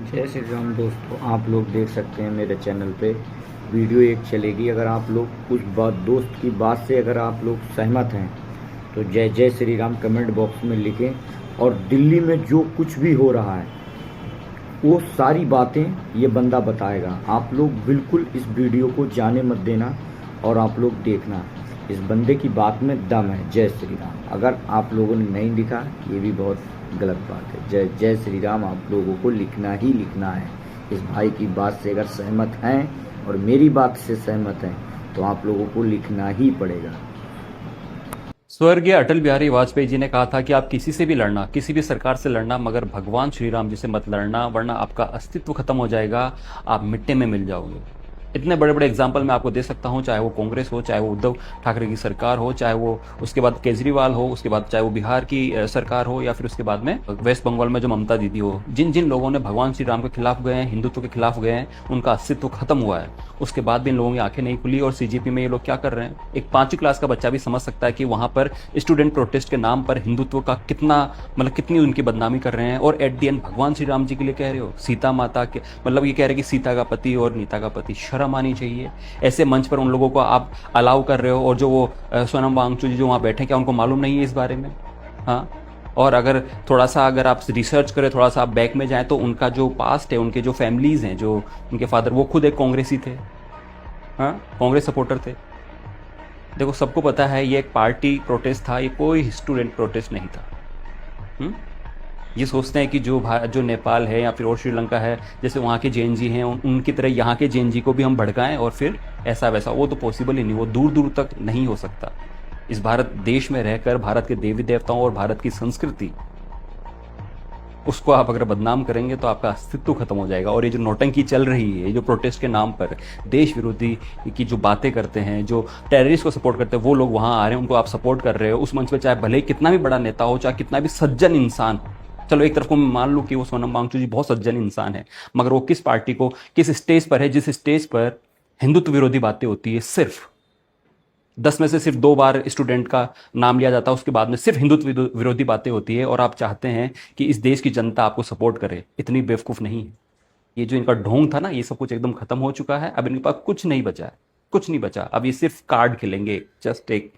जय श्री राम दोस्तों, आप लोग देख सकते हैं मेरे चैनल पे वीडियो एक चलेगी। अगर आप लोग उस दोस्त की बात से अगर आप लोग सहमत हैं तो जय जय श्री राम कमेंट बॉक्स में लिखें। और दिल्ली में जो कुछ भी हो रहा है वो सारी बातें ये बंदा बताएगा। आप लोग बिल्कुल इस वीडियो को जाने मत देना और आप लोग देखना, इस बंदे की बात में दम है। जय श्री राम। अगर आप लोगों ने नहीं लिखा ये भी बहुत गलत बात है। जय जय श्री राम आप लोगों को लिखना ही लिखना है। इस भाई की बात से अगर सहमत हैं और मेरी बात से सहमत हैं तो आप लोगों को लिखना ही पड़ेगा। स्वर्गीय अटल बिहारी वाजपेयी जी ने कहा था कि आप किसी से भी लड़ना, किसी भी सरकार से लड़ना, मगर भगवान श्री राम जी से मत लड़ना, वरना आपका अस्तित्व खत्म हो जाएगा, आप मिट्टी में मिल जाओगे। इतने बड़े बड़े एग्जाम्पल मैं आपको दे सकता हूँ, चाहे वो कांग्रेस हो, चाहे वो उद्धव ठाकरे की सरकार हो, चाहे वो उसके बाद केजरीवाल हो, उसके बाद चाहे वो बिहार की सरकार हो, या फिर उसके बाद में वेस्ट बंगाल में जो ममता दीदी हो। जिन जिन लोगों ने भगवान श्री राम के खिलाफ गए हैं, हिंदुत्व के खिलाफ गए हैं, उनका अस्तित्व खत्म हुआ है। उसके बाद भी इन लोगों की आंखें नहीं खुली। और सीजीपी में ये लोग क्या कर रहे हैं, एक 5वीं क्लास का बच्चा भी समझ सकता है कि वहां पर स्टूडेंट प्रोटेस्ट के नाम पर हिंदुत्व का कितना, मतलब कितनी उनकी बदनामी कर रहे हैं। और एट दी एंड भगवान श्री राम जी के लिए कह रहे हो, सीता माता के, मतलब ये कह रहे हैं कि सीता का पति और नीता का पति। शर्म आनी चाहिए। ऐसे मंच पर उन लोगों को आप अलाउ कर रहे हो। और जो वो सोनम वांगचुक जी जो वहां बैठे, क्या उनको मालूम नहीं है इस बारे में? हाँ। और अगर थोड़ा सा अगर आप रिसर्च करें, थोड़ा सा आप बैक में जाएं, तो उनका जो पास्ट है, उनके जो फैमिलीज हैं, जो उनके फादर, वो खुद एक कांग्रेसी थे। हाँ, कांग्रेस सपोर्टर थे। देखो, सबको पता है ये एक पार्टी प्रोटेस्ट था, ये कोई स्टूडेंट प्रोटेस्ट नहीं था। हुँ? ये सोचते हैं कि जो नेपाल है या फिर और श्रीलंका है, जैसे वहाँ के जेएनजी हैं, उनकी तरह यहाँ के जेएनजी को भी हम भड़काएं और फिर ऐसा वैसा। वो तो पॉसिबल ही नहीं, वो दूर दूर तक नहीं हो सकता। इस भारत देश में रहकर भारत के देवी देवताओं और भारत की संस्कृति, उसको आप अगर बदनाम करेंगे तो आपका अस्तित्व खत्म हो जाएगा। और ये जो नौटंकी चल रही है, जो प्रोटेस्ट के नाम पर देश विरोधी की जो बातें करते हैं, जो टेररिस्ट को सपोर्ट करते हैं, वो लोग वहाँ आ रहे हैं, उनको आप सपोर्ट कर रहे हो उस मंच पर, चाहे भले ही कितना भी बड़ा नेता हो, चाहे कितना भी सज्जन इंसान हो। चलो एक तरफ को मैं मान लूँ कि वो सोनम वांगचुक जी बहुत सज्जन इंसान है, मगर वो किस पार्टी को, किस स्टेज पर है, जिस स्टेज पर हिंदुत्व विरोधी बातें होती है, सिर्फ 10 में से सिर्फ 2 बार स्टूडेंट का नाम लिया जाता है, उसके बाद में सिर्फ हिंदुत्व विरोधी बातें होती है, और आप चाहते हैं कि इस देश की जनता आपको सपोर्ट करे। इतनी बेवकूफ़ नहीं है। ये जो इनका ढोंग था ना, ये सब कुछ एकदम खत्म हो चुका है। अब इनके पास कुछ नहीं बचा है, कुछ नहीं बचा। अब ये सिर्फ कार्ड खेलेंगे, जस्ट एक